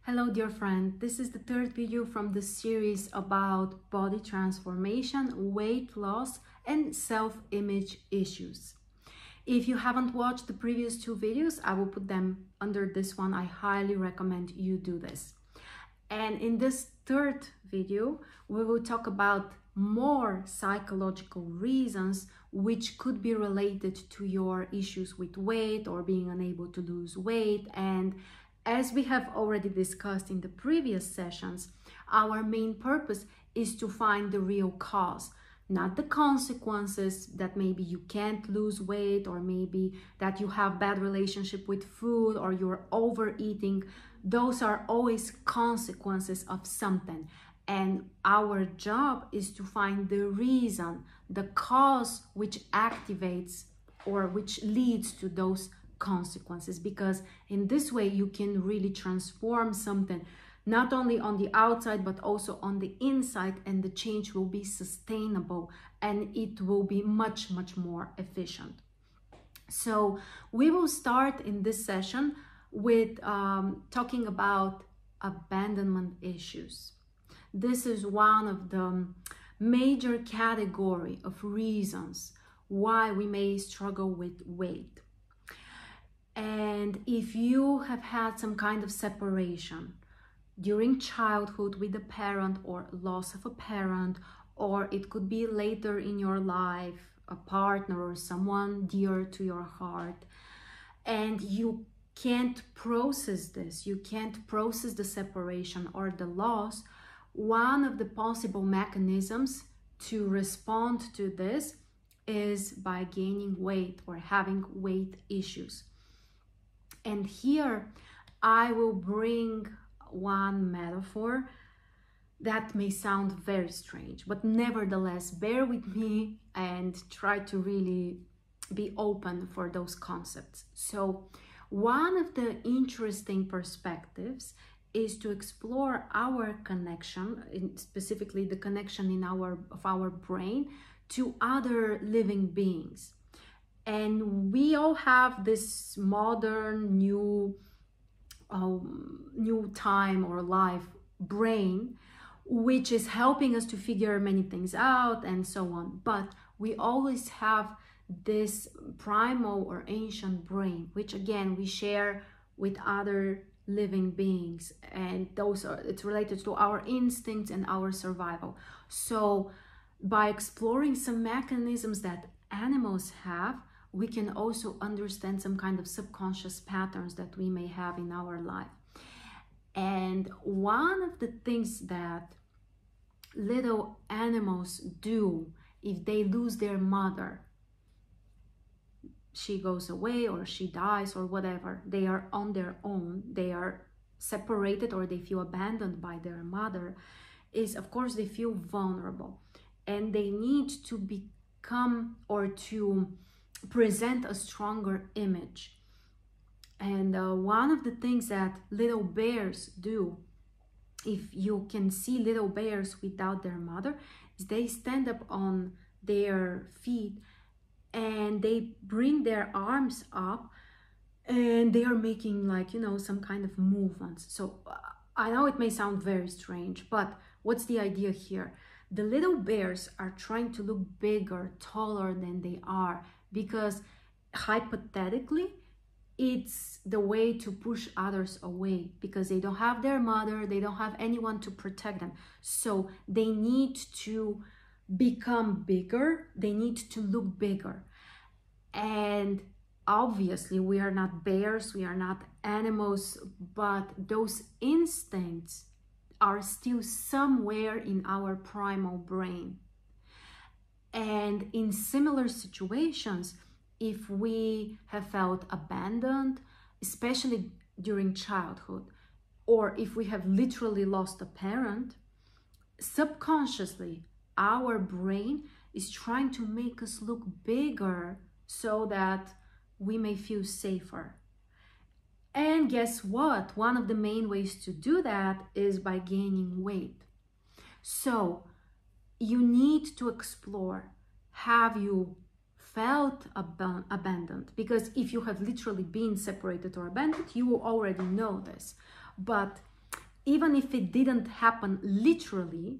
Hello dear friend, this is the third video from the series about body transformation, weight loss and self-image issues. If you haven't watched the previous two videos, I will put them under this one. I highly recommend you do this. And in this third video, we will talk about more psychological reasons which could be related to your issues with weight or being unable to lose weight. And as we have already discussed in the previous sessions, our main purpose is to find the real cause, not the consequences that maybe you can't lose weight or maybe that you have bad relationship with food or you're overeating. Those are always consequences of something. And our job is to find the reason, the cause which activates or which leads to those consequences, because in this way you can really transform something not only on the outside but also on the inside, and the change will be sustainable and it will be much more efficient. So we will start in this session with talking about abandonment issues. This is one of the major category of reasons why we may struggle with weight. And if you have had some kind of separation during childhood with a parent or loss of a parent, or it could be later in your life, a partner or someone dear to your heart, and you can't process this, you can't process the separation or the loss, one of the possible mechanisms to respond to this is by gaining weight or having weight issues. And here I will bring one metaphor that may sound very strange, but nevertheless, bear with me and try to really be open for those concepts. So one of the interesting perspectives is to explore our connection, specifically the connection of our brain to other living beings. And we all have this modern new time or life brain, which is helping us to figure many things out and so on. But we always have this primal or ancient brain, which again we share with other living beings, and it's related to our instincts and our survival. So by exploring some mechanisms that animals have, we can also understand some kind of subconscious patterns that we may have in our life. And one of the things that little animals do if they lose their mother, she goes away or she dies or whatever, they are on their own, they are separated or they feel abandoned by their mother, is of course they feel vulnerable and they need to become or to present a stronger image. And one of the things that little bears do, if you can see little bears without their mother, is they stand up on their feet and they bring their arms up and they are making, like, you know, some kind of movements. So I know it may sound very strange, but what's the idea here? The little bears are trying to look bigger, taller than they are, because hypothetically it's the way to push others away, because they don't have their mother, they don't have anyone to protect them, so they need to become bigger, they need to look bigger. And obviously we are not bears, we are not animals, but those instincts are still somewhere in our primal brain. And in similar situations, if we have felt abandoned, especially during childhood, or if we have literally lost a parent, subconsciously our brain is trying to make us look bigger so that we may feel safer. And guess what? One of the main ways to do that is by gaining weight. So you need to explore, have you felt abandoned? Because if you have literally been separated or abandoned, you will already know this. But even if it didn't happen literally,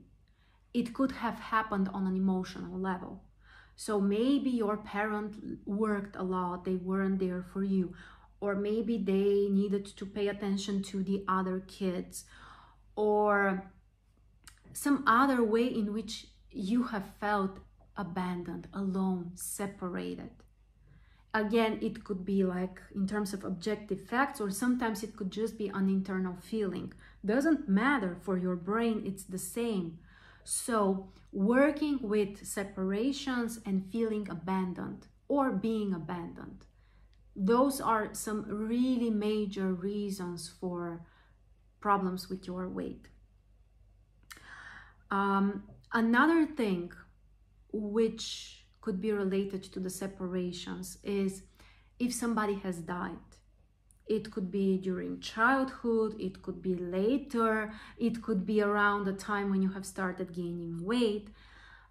it could have happened on an emotional level. So maybe your parent worked a lot, they weren't there for you, or maybe they needed to pay attention to the other kids, or some other way in which you have felt abandoned, alone, separated. Again, it could be like in terms of objective facts, or sometimes it could just be an internal feeling. Doesn't matter, for your brain, it's the same. So working with separations and feeling abandoned or being abandoned, those are some really major reasons for problems with your weight. Another thing which could be related to the separations is if somebody has died. It could be during childhood, it could be later, it could be around the time when you have started gaining weight.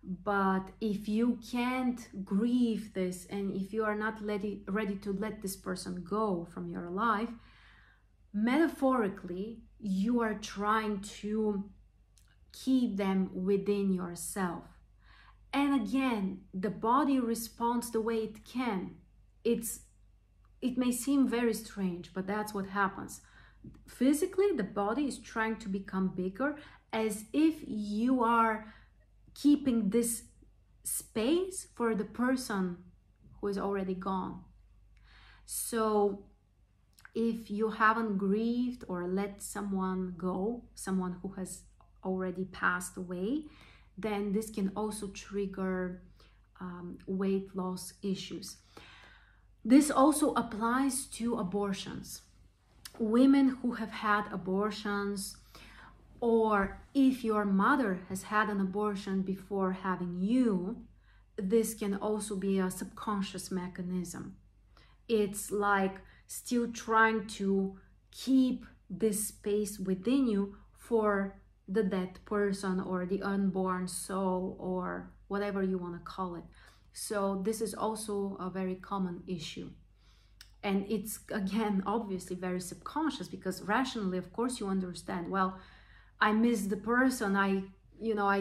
But if you can't grieve this, and if you are not ready to let this person go from your life, metaphorically, you are trying to keep them within yourself. And again, the body responds the way it can. It may seem very strange, but that's what happens. Physically, the body is trying to become bigger, as if you are keeping this space for the person who is already gone. So if you haven't grieved or let someone go, someone who has already passed away, then this can also trigger weight loss issues. This also applies to abortions. Women who have had abortions, or if your mother has had an abortion before having you, this can also be a subconscious mechanism. It's like still trying to keep this space within you for the dead person or the unborn soul, or whatever you want to call it. So this is also a very common issue. And it's, again, obviously very subconscious, because rationally, of course, you understand, well, I miss the person, I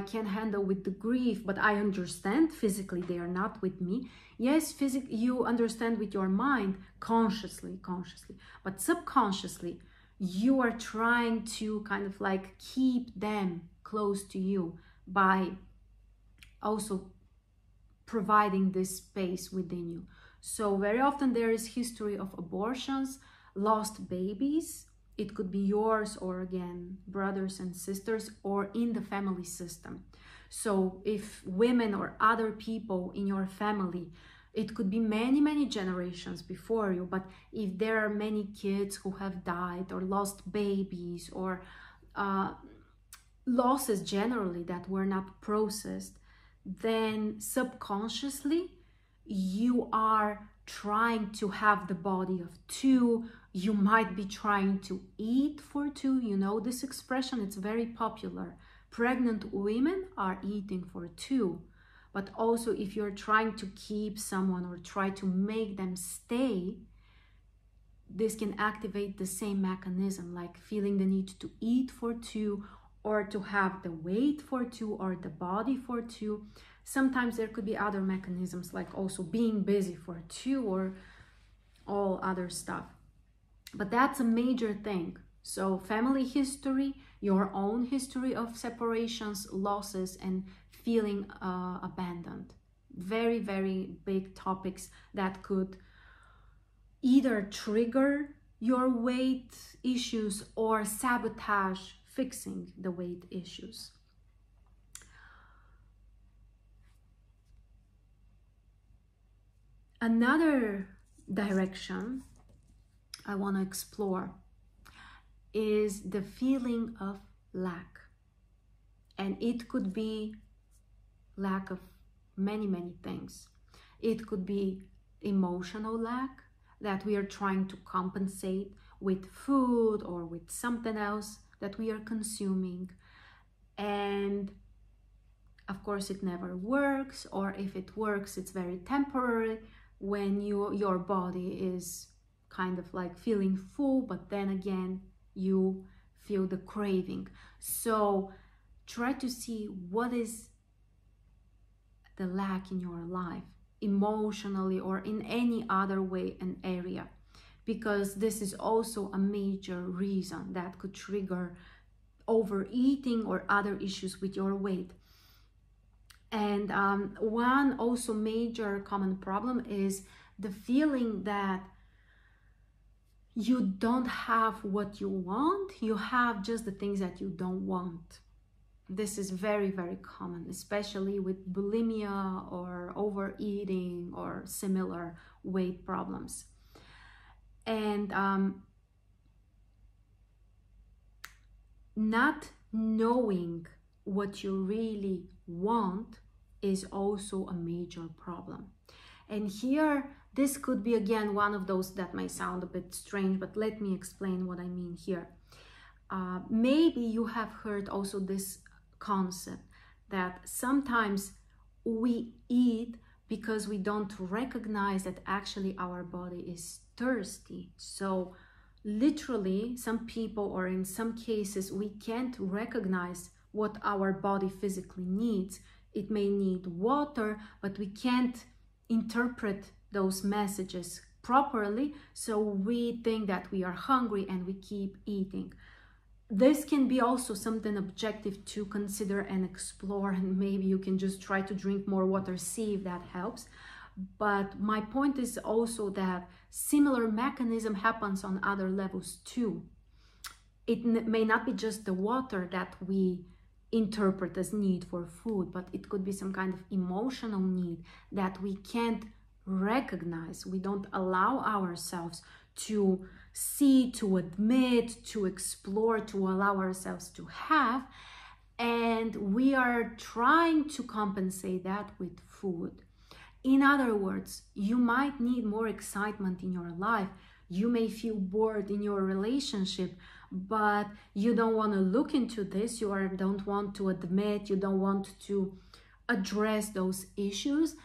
can't handle with the grief, but I understand physically they are not with me. Yes, physically you understand with your mind, consciously, but subconsciously, you are trying to kind of like keep them close to you by also providing this space within you. So very often there is history of abortions, lost babies. It could be yours, or again, brothers and sisters, or in the family system. So if women or other people in your family, it could be many generations before you, but if there are many kids who have died or lost babies, or losses generally that were not processed, then subconsciously you are trying to have the body of two. You might be trying to eat for two. You know this expression, it's very popular. Pregnant women are eating for two. But also if you're trying to keep someone or try to make them stay, this can activate the same mechanism, like feeling the need to eat for two, or to have the weight for two, or the body for two. Sometimes there could be other mechanisms, like also being busy for two, or all other stuff. But that's a major thing. So family history, your own history of separations, losses, and feeling abandoned. Very big topics that could either trigger your weight issues or sabotage fixing the weight issues. Another direction I want to explore is the feeling of lack. And it could be lack of many things. It could be emotional lack, that we are trying to compensate with food or with something else that we are consuming, and of course it never works, or if it works, it's very temporary, when your body is kind of like feeling full, but then again you feel the craving. So try to see what is the lack in your life, emotionally or in any other way and area, because this is also a major reason that could trigger overeating or other issues with your weight. And one also major common problem is the feeling that you don't have what you want, you have just the things that you don't want. This is very, very common, especially with bulimia or overeating or similar weight problems. And not knowing what you really want is also a major problem. And here, this could be again one of those that might sound a bit strange, but let me explain what I mean here. Maybe you have heard also this concept that sometimes we eat because we don't recognize that actually our body is thirsty. So literally, some people, or in some cases, we can't recognize what our body physically needs. It may need water, but we can't interpret those messages properly, so we think that we are hungry and we keep eating. This can be also something objective to consider and explore, and maybe you can just try to drink more water, see if that helps. But my point is also that similar mechanism happens on other levels too. It may not be just the water that we interpret as need for food, but it could be some kind of emotional need that we can't recognize. We don't allow ourselves to see, to admit, to explore, to allow ourselves to have, and we are trying to compensate that with food. In other words, you might need more excitement in your life. You may feel bored in your relationship, but you don't want to look into this. You don't want to admit, you don't want to address those issues.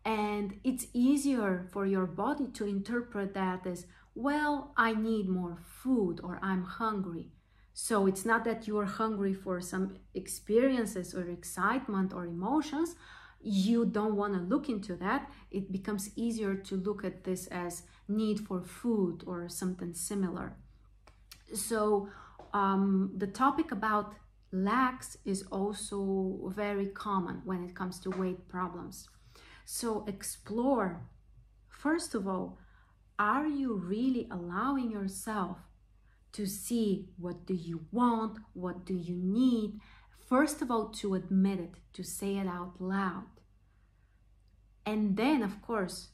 And it's easier for your body to interpret that as, well, I need more food, or I'm hungry. So it's not that you are hungry for some experiences or excitement or emotions. You don't want to look into that. It becomes easier to look at this as need for food or something similar. So the topic about lacks is also very common when it comes to weight problems. So explore, first of all, are you really allowing yourself to see what do you want, what do you need? First of all, to admit it, to say it out loud. And then, of course,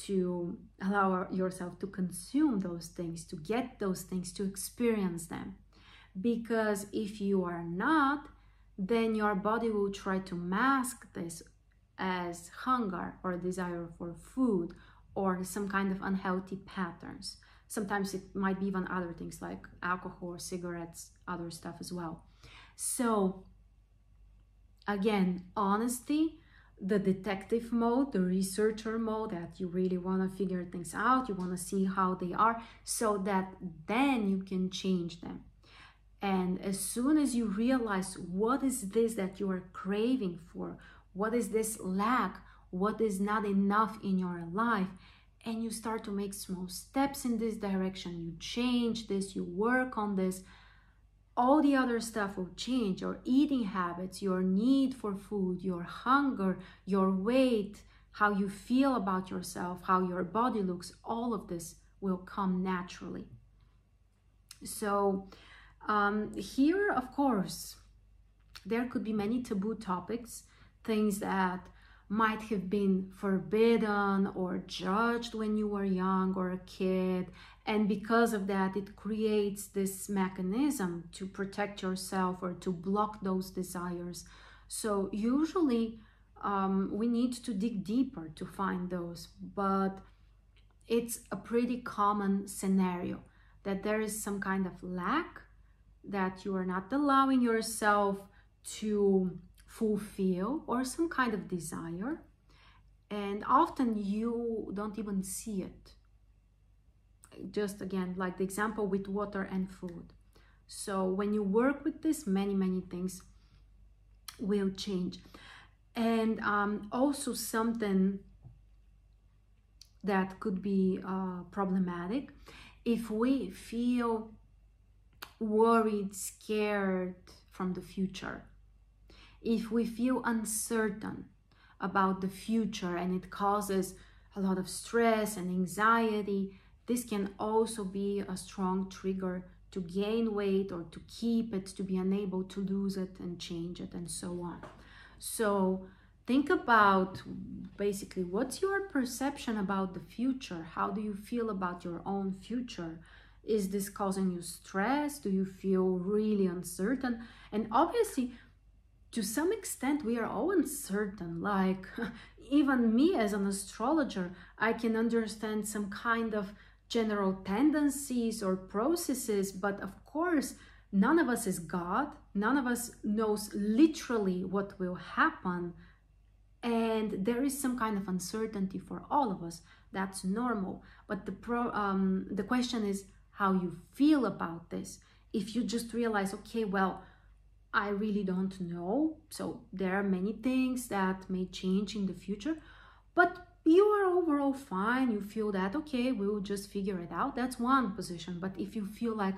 to allow yourself to consume those things, to get those things, to experience them. Because if you are not, then your body will try to mask this as hunger or desire for food or some kind of unhealthy patterns. Sometimes it might be even other things like alcohol, cigarettes, other stuff as well. So again, honesty, the detective mode, the researcher mode, that you really want to figure things out, you want to see how they are, so that then you can change them. And as soon as you realize what is this that you are craving for, what is this lack, what is not enough in your life, and you start to make small steps in this direction, you change this, you work on this, all the other stuff will change. Your eating habits, your need for food, your hunger, your weight, how you feel about yourself, how your body looks, all of this will come naturally. So here, of course, there could be many taboo topics, things that might have been forbidden or judged when you were young or a kid, and because of that it creates this mechanism to protect yourself or to block those desires. So usually we need to dig deeper to find those, but it's a pretty common scenario that there is some kind of lack that you are not allowing yourself to fulfill, or some kind of desire, and often you don't even see it. Just again, like the example with water and food. So when you work with this, many things will change. And also something that could be problematic, if we feel worried, scared from the future, if we feel uncertain about the future and it causes a lot of stress and anxiety, this can also be a strong trigger to gain weight or to keep it, to be unable to lose it and change it and so on. So think about basically what's your perception about the future? How do you feel about your own future? Is this causing you stress? Do you feel really uncertain? And obviously, to some extent, we are all uncertain. Like even me as an astrologer, I can understand some kind of general tendencies or processes, but of course, none of us is God. None of us knows literally what will happen. And there is some kind of uncertainty for all of us. That's normal. But the question is how you feel about this. If you just realize, okay, well, I really don't know. So there are many things that may change in the future, but you are overall fine. You feel that, okay, we'll just figure it out. That's one position. But if you feel like,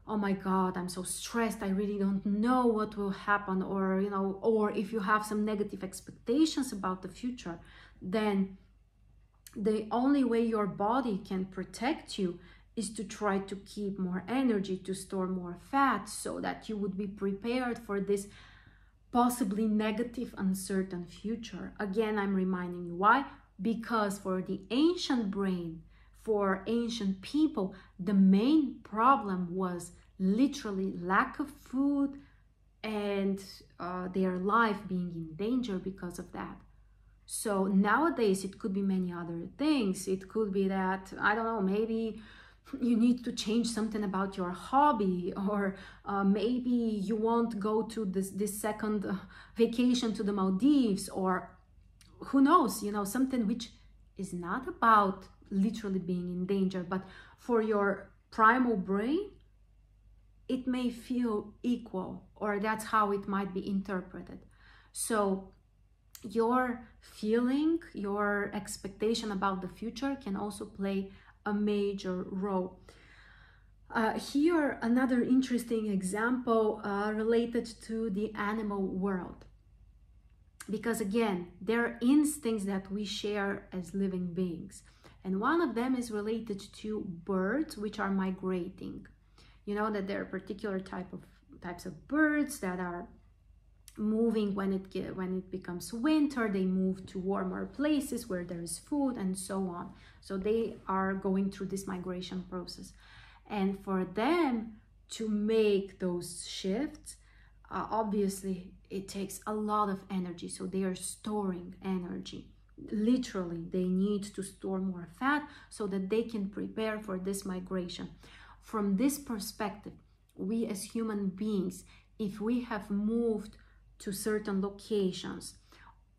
oh my God, I'm so stressed, I really don't know what will happen, or, you know, or if you have some negative expectations about the future, then the only way your body can protect you is to try to keep more energy, to store more fat, so that you would be prepared for this possibly negative, uncertain future. Again, I'm reminding you why. Because for the ancient brain, for ancient people, the main problem was literally lack of food and their life being in danger because of that. So nowadays, it could be many other things. It could be that, I don't know, maybe you need to change something about your hobby, or maybe you won't go to this second vacation to the Maldives, or who knows, you know, something which is not about literally being in danger, but for your primal brain, it may feel equal, or that's how it might be interpreted. So your feeling, your expectation about the future can also play a major role. Here, another interesting example related to the animal world. Because again, there are instincts that we share as living beings. And one of them is related to birds which are migrating. You know that there are particular types of birds that are moving when it becomes winter. They move to warmer places where there is food and so on. So they are going through this migration process. And for them to make those shifts, obviously it takes a lot of energy. So they are storing energy. Literally, they need to store more fat so that they can prepare for this migration. From this perspective, we as human beings, if we have moved to certain locations,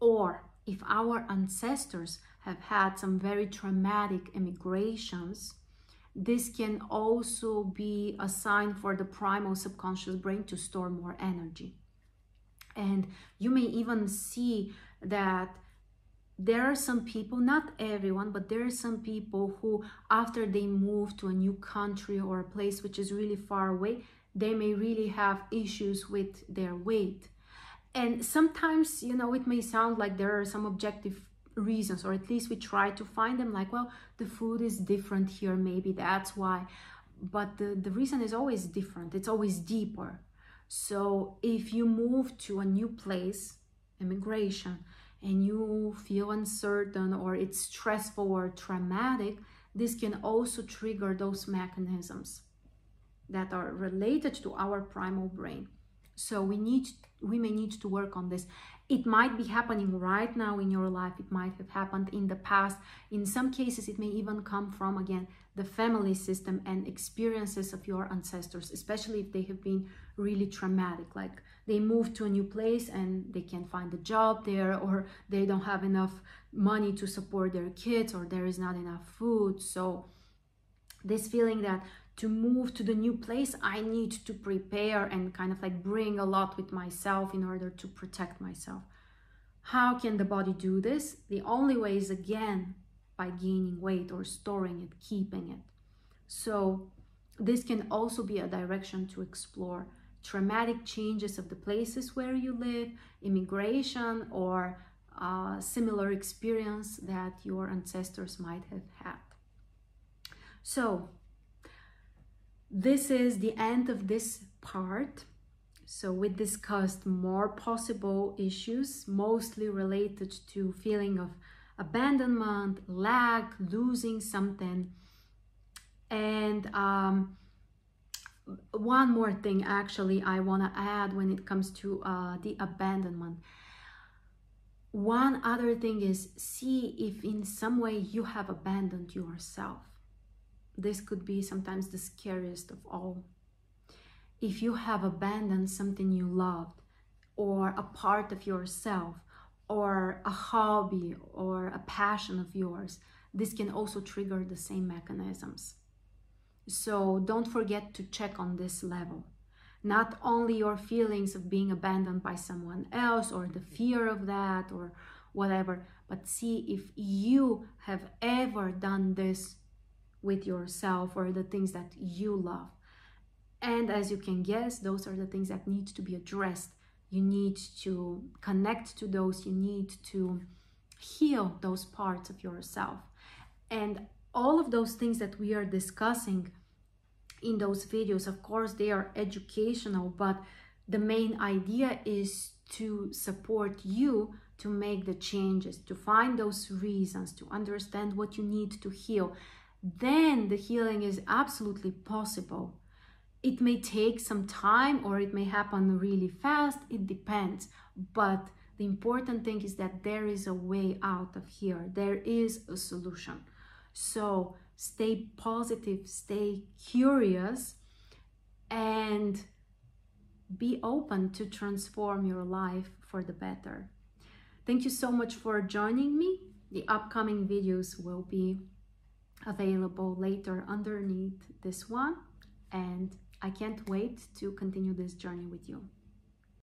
or if our ancestors have had some very traumatic immigrations, this can also be a sign for the primal subconscious brain to store more energy. And you may even see that there are some people, not everyone, but there are some people who, after they move to a new country or a place which is really far away, they may really have issues with their weight. And sometimes, you know, it may sound like there are some objective reasons, or at least we try to find them, like, well, the food is different here, maybe that's why. But the reason is always different. It's always deeper. So if you move to a new place, immigration, and you feel uncertain, or it's stressful or traumatic, this can also trigger those mechanisms that are related to our primal brain. So we may need to work on this. It might be happening right now in your life. It might have happened in the past. In some cases, it may even come from, again, the family system and experiences of your ancestors, especially if they have been really traumatic, like they moved to a new place and they can't find a job there, or they don't have enough money to support their kids, or there is not enough food. So this feeling that to move to the new place, I need to prepare and kind of like bring a lot with myself in order to protect myself. How can the body do this? The only way is, again, by gaining weight or storing it, keeping it. So this can also be a direction to explore traumatic changes of the places where you live, immigration, or similar experience that your ancestors might have had. So this is the end of this part. So we discussed more possible issues, mostly related to feeling of abandonment, lack, losing something. And one more thing actually I want to add when it comes to the abandonment. One other thing is, see if in some way you have abandoned yourself. This could be sometimes the scariest of all. If you have abandoned something you loved, or a part of yourself, or a hobby, or a passion of yours, this can also trigger the same mechanisms. So don't forget to check on this level. Not only your feelings of being abandoned by someone else, or the fear of that, or whatever, but see if you have ever done this with yourself or the things that you love. And as you can guess, those are the things that need to be addressed. You need to connect to those, you need to heal those parts of yourself. And all of those things that we are discussing in those videos, of course, they are educational, but the main idea is to support you to make the changes, to find those reasons, to understand what you need to heal. Then the healing is absolutely possible. It may take some time, or it may happen really fast, it depends. But the important thing is that there is a way out of here. There is a solution. So stay positive, stay curious, and be open to transform your life for the better. Thank you so much for joining me. The upcoming videos will be available later underneath this one, and I can't wait to continue this journey with you.